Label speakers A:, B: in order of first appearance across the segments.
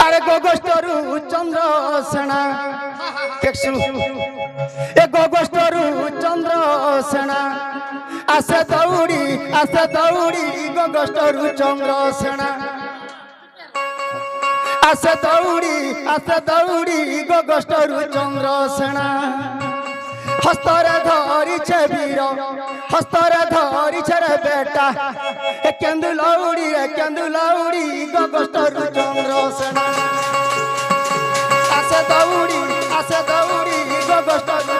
A: আরে গোগষ্টরু চন্দ্র সেনা দেখছু এ গোগষ্টরু চন্দ্র সেনা আসে দৌড়ি গোগষ্টরু চন্দ্র সেনা আসে দৌড়ি গোগষ্টরু চন্দ্র সেনা হস্তরে ধরিছে বীর হস্তরে ধরিছে রে বেটা এ কেন্দু লৌড়ি গোগষ্টরু চন্দ্র সেনা আসে দৌড়ি গোগষ্টরু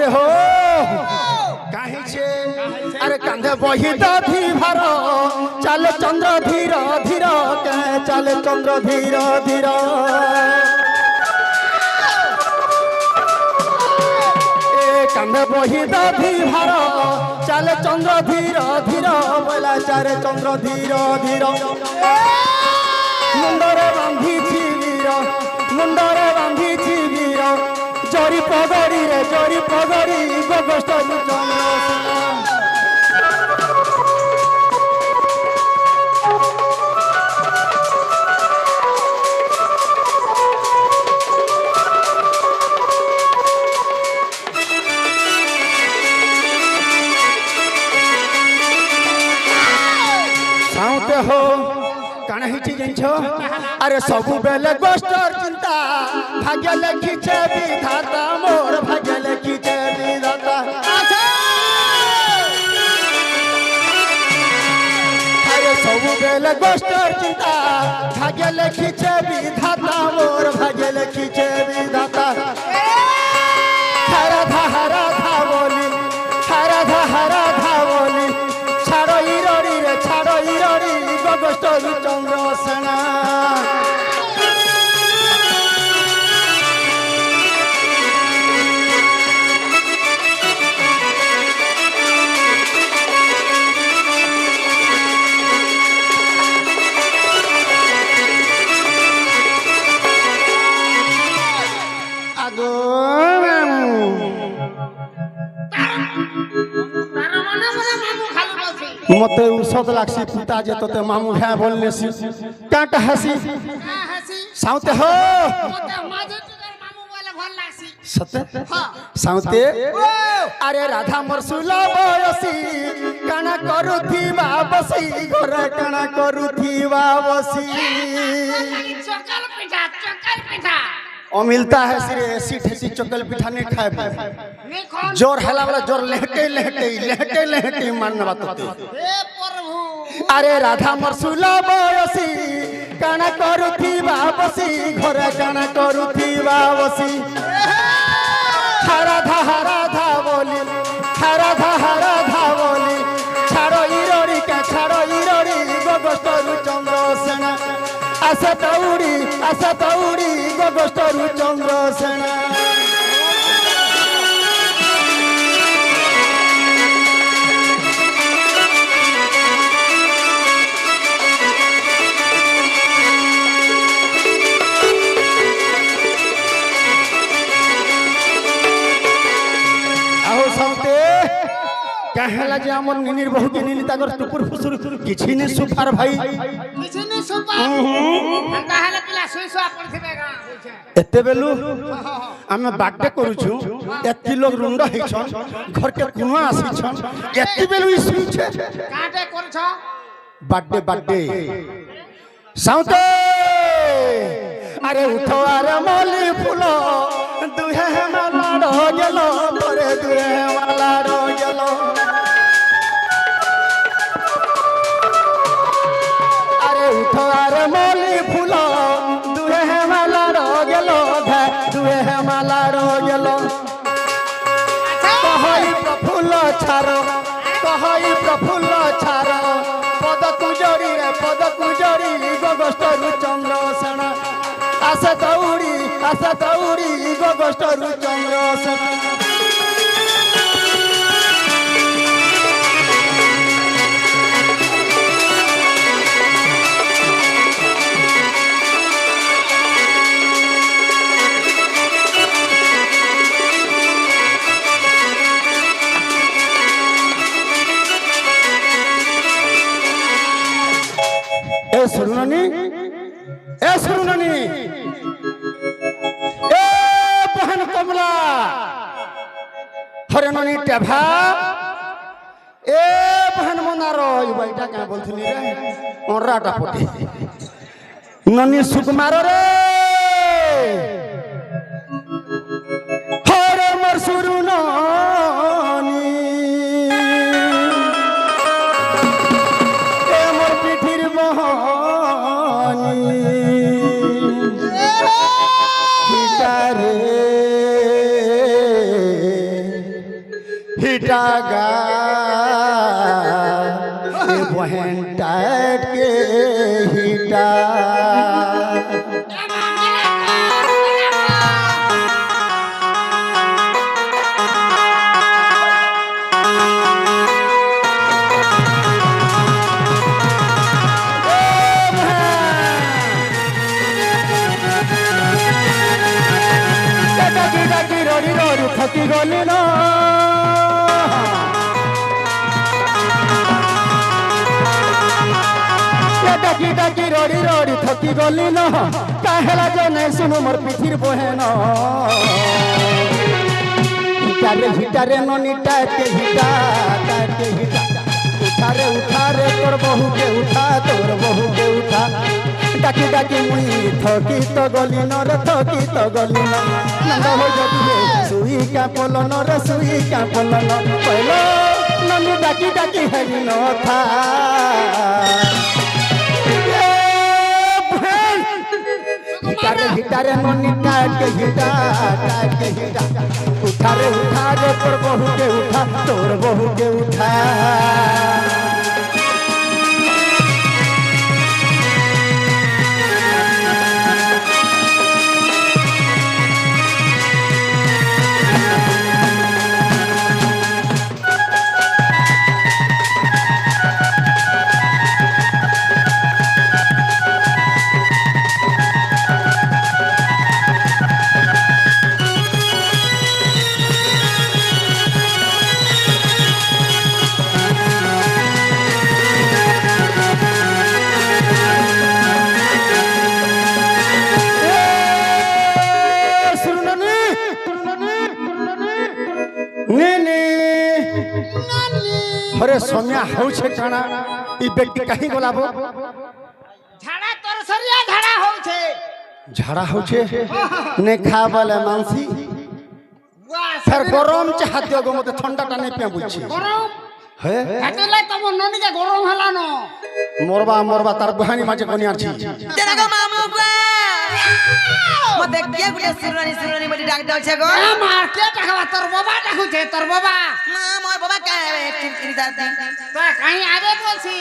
A: हो अरे कंधे बही दधी भार चल चंद्र धीर धीर चल चंद्र धीर धीर कंधे बही दधी भार चल चंद्र धीर धीर बोला चारे चंद्र धीर धीर मुंडरे बांधी वीर मुंडरे बांधी वीर जरी पगड़ी गोगष्टरु चंद्र सेना साउते हो काना हिची जंछो अरे सबु बेले गोष्टर चिंता भाग्य लिखिछे विधाता मोर भाग्य लिखिछे विधाता अरे सबु बेले गोष्टर चिंता भाग्य लिखिछे विधाता मोर भाग्य लिखिछे विधाता हरा धा बोली छाड़ो इरोड़ी गोगष्टरु चंद्र सेना मते औषध लागसी पिता जे तोते मामू है बोलले सी काट हसी साउते हो मते माजे तुगर मामू बोले भल लागसी सते हां साउते अरे राधा मरसुला बयसी काना करूथीबा बसी घरे काना करूथीबा बसी चकल पिठा मिलता है सिरे ऐसी चकल पिठा नहीं खाए पाए जोर हला वाला जोर लहटे मानना बात होती हे प्रभु अरे राधा मरसुला बयसी काना करूथी बाबसी घरे काना करूथी बाबसी हरा धा बोली छाड़ो इरोड़ी गोगष्टरु चंद्र सेना आशा दौड़ी गोगष्टरु चंद्र सेना कहला जे हमर निनिर बहु के निनी ताकर टुकुर फुसुर किछि ने सुपार भाई किछि ने सुपार अंता हला पिला सुइसवा पड़थिबे गा एते बेलु हम बाटे करू छु एत्ती लोग रुंड हे छन घर के कुआ आसी छन एत्ती बेलु ई सुइ छे काटे कर छ बर्थडे साउते अरे उठो अरे मली फूलो दुहे माला रो गेलो तोरे दुहे माला रो गेलो अरे उठो अरे मली फूलो दुहे माला रो गेलो दुहे माला रो गेलो कहई प्रफुल्ल छारो पद कुजड़ी गोगष्टरु चंद्र सेना आशा दौड़ी गोगष्टरु चंद्र सेना सुरुननी ए सुरुननी ए बहन कमला हरे ननी टेभा ए बहन मनारो ये बैठा क्या बोलथनी रे ओराटा पटी ननी सुकुमार रे हरे मोर सुरुननी ए मोर पिठिर बहनी हिटारे हिटागा ए बहन टाट के हिटा थकी गली ना डाकी डाकी रोड़ी रोड़ी थकी गली ना काहेला जो नहीं सुनो मोर पिठिर बहन हिटारे ननी टाट के हिटा उठा रे तोर बहू के उठा तोर बहू के उठा डाकी डाकी मुई थकी तो गली न रे थकी तो गली न नंद हो जदी सुई का पलन रे सुई का पलन पहलो ननी डाकी डाकी हरी न था हिटारे ननी टाट के हिटा उठा रे तोर बहू के उठा तोर बहू के उठा अरे सोनिया हो छे काना ई बेटी कहीं गोलाबो
B: झाड़ा तोर सरिया झाड़ा हो छे
A: झाड़ा हो छे ने खाबले मानसी सर गरम चाहते गो मते ठंडा टा नहीं पिया बुझी
B: गरम
A: हे
B: हाटेला तम ननी के गरम हला न
A: मोरबा तार बहानी माजे कोनिया छी
C: तेरा को मामू को मते के गुले सुरनी बड़ी डाक दो छे गो
B: मार के टकवा तोर बाबा डाकू छे तोर बाबा
C: मां मोर बाबा का किरी जाती
B: तो कहीं आवे बोलसी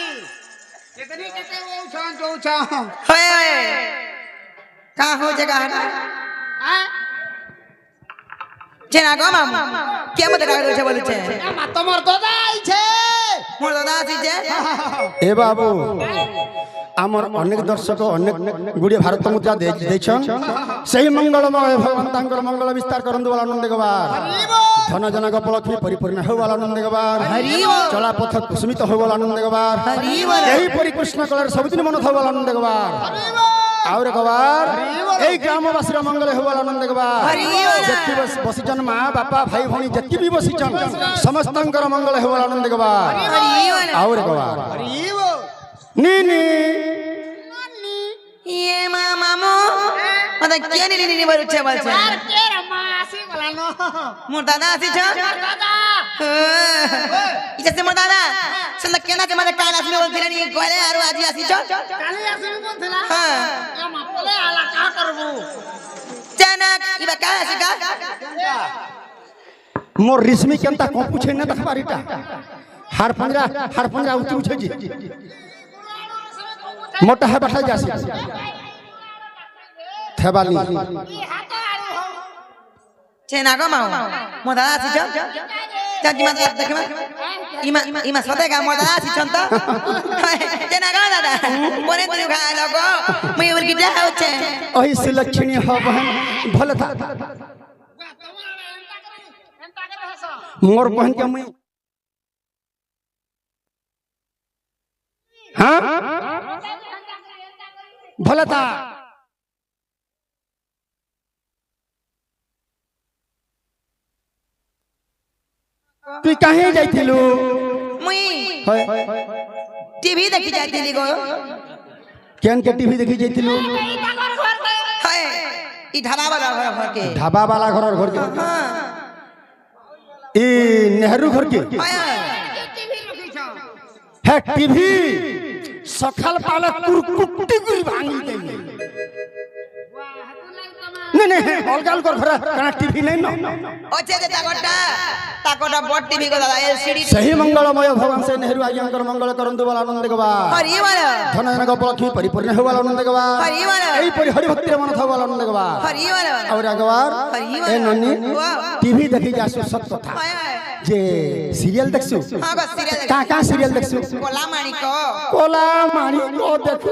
B: कितनी केते वो छन जो छ
C: होए का हो जगह
B: आ
C: जेना गो मामू के मते डाक दो छे बोले छे
B: मा तमर दादा आई छे
C: मोर दादा आसी छे
A: ए बाबू आमर अनेक दर्शक अनेक गुड़िया भारत मुद्रा देछन सही मंगलमय भगवान तांकर मंगल विस्तार करन वाला आनंद गवार धन जनक उपलक्ष्मी परिपूर्ण हो वाला आनंद गवार चला पथ कुसुमित हो वाला आनंद गवार यही परि कृष्ण कलर सबदिन मन हो वाला आनंद गवार और गवार एई ग्रामवासी मंगल हो वाला आनंद गवार जत्ती बसिजन मां बापा भाई भणी जत्ती भी बसिजन समस्तंकर मंगल हो वाला आनंद गवार और गवार नीनी
C: ये मामू मते के नी बोल छे बोल छे
B: यार के रमा आसी वाला न
C: मोर दादा आसी छ
B: दादा
C: इसे से मोर दादा सल केना के मते कान आसी बोल नी गोले आरो आजी आसी छ
B: काली आसी बोलथला
C: हां
B: ए मापले आला का करबू
C: जनक इबा का आसी का
A: मोर रिश्मी केनता को पूछे न देखबारीटा हार पंजरा उठी उठे जी मोटा है बैठा जासी थेबाली
C: चेना गो माऊ मोर दादा आसी छ चाची मा देखमा इमा सते का मोर दादा आसी छन त चेना गो दादा मोरे तु खा लगो मई उर गिटा होचे
A: ओही सुलक्षणी हो बहन भले था मोर बहन के मैं हां भले था तु कहीं जाइथिलु
C: मुई
A: होय
C: टीवी देखि जाइतिली गो
A: केन के टीवी देखि जाइथिलु
C: हाय ई ढाबा वाला घर के
A: ढाबा वाला घर के
C: हां
A: ई नेहरू घर के
C: हाय
B: टीवी रखी छ
A: है टीवी सखल पाले कुरकुट्टी गुरी भांगी दे
B: वाह तू लाग तमा
A: नहीं हलकाल कर घर कना टीवी नहीं न
C: ओचे दे ताकोटा बड़ टीवी को दादा एलसीडी
A: सही मंगलमय भगवान से नेहरू आज्ञाकर मंगल करंतु वाला आनंद गवा
C: हरि वाला
A: धन जनक उपलक्षी परिपूर्ण हो वाला आनंद गवा
C: हरि वाला
A: एई परि हरि भक्ति मन थवा वाला आनंद गवा
C: हरि वाला
A: और अगवार
C: हरि
A: ए
C: वाला
A: नन्नी
C: वाह
A: टीवी देखि जासु सत कथा
C: हाय
A: जे सीरियल देखसु
C: हां गो सीरियल
A: का सीरियल देखसु
C: कोला माणिको
A: कोला माणी को देखु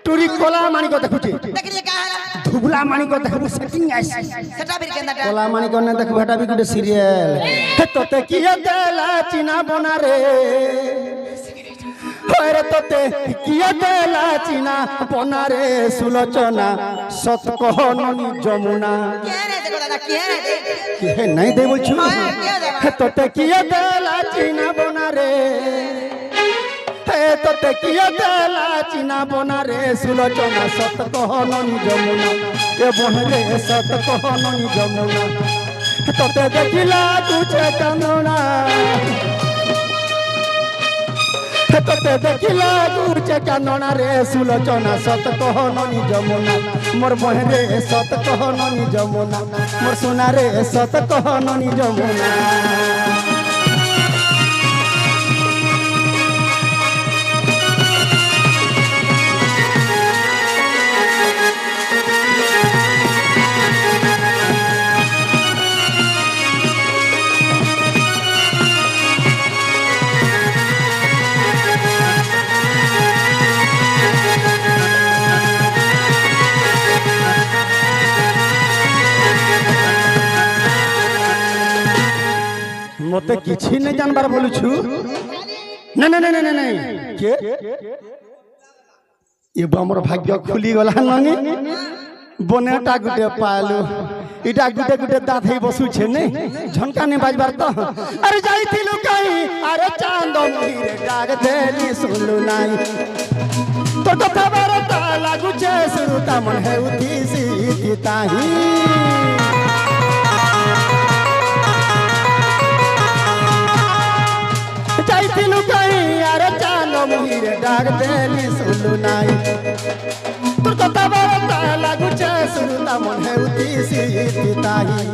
A: टूरी कोला माणी को देखु
C: देखिले कहां
A: धुबला माणी को देखु सेटिंग आसी
C: सेटा बिर केंदाटा
A: कोला माणी को न देखु बेटा भी गुटे सीरियल हे तोते किया देला चिना बना रे होरे तोते किया देला चिना बना रे सुलोचना सत कहननी जमुना
C: के रे देखो दादा के रे
A: के नहीं दे बोलछु
C: हां के दे
A: हे तोते किया देला चिना बना रे हे तोते किया देला चिना बना रे सुलोचना सत कहननी जमुना ए बहरे सत कहननी जमुना तोते देखिला तुझे कानना तोते देखिला तुझे कानना रे सुलोचना सत कहननी जमुना मोर बहरे सत कहननी जमुना मोर सोना रे सत कहननी जमुना मते किछि नहीं जानबार बोलुछु नहीं के ये हमर भाग्य खुली गला ननी बनेटा गुटे पालू इटा गुटे गुटे दाँत ही बसु छे ने झनका ने बाजबार तो अरे जाइथिलु कहीं अरे चांद मीरे डाग देली सुनलु नाई तो खबर ता लागु छे सुरुता मन है उठी सी ताही जाइथिलु कहीं अरे चांद मीरे डाग देली सुनलु नाई तो खबर ता लागु छे सुरुता मन है उठी सी ताही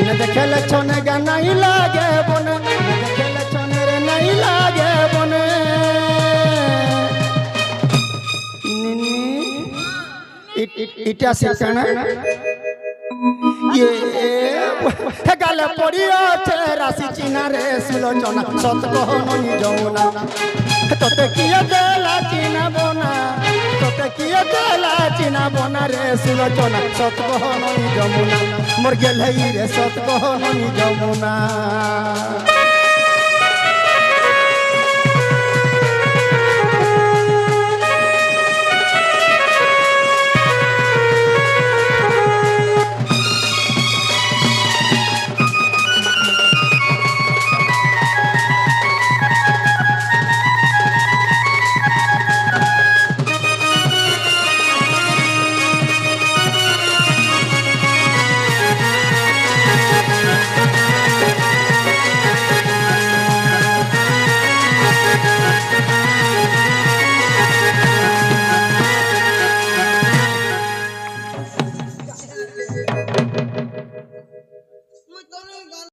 A: न देखले छोने गा नहीं लागे बने न देखले छोने रे नहीं लागे बने इटा से कना ये गाले पड़ियो छे राशि चिना रे सुलोचना सत कहननी जमुना तोते किया देला चिना बना तोते किया देला चिना बना रे सुलोचना सत कहननी जमुना मोर गेलई रे सत कहननी जमुना